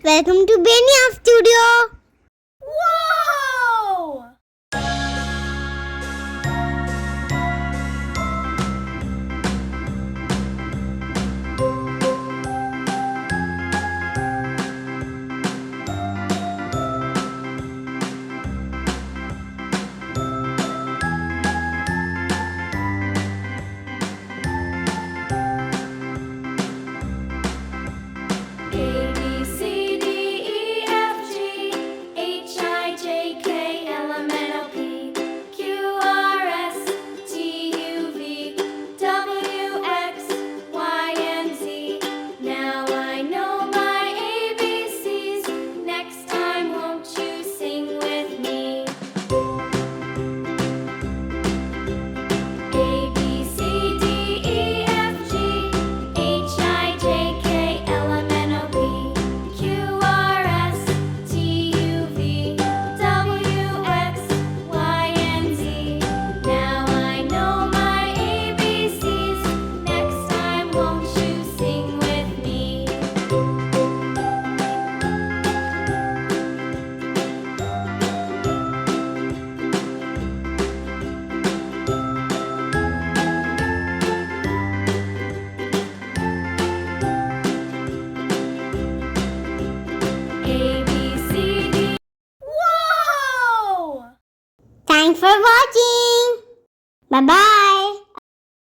welcome to Benia Studio. Whoa! A B C D E F G H I J K L M N O P Q R S T U V W X Y and Z. Now I know my ABCs. Next time, won't you sing with me? A B C D E F G H I J K L M N O P Q R S T U V W X Y and Z. Now I know my ABCs. Next time, won't you sing with me? A B C D. Whoa! Thanks for watching. Bye bye.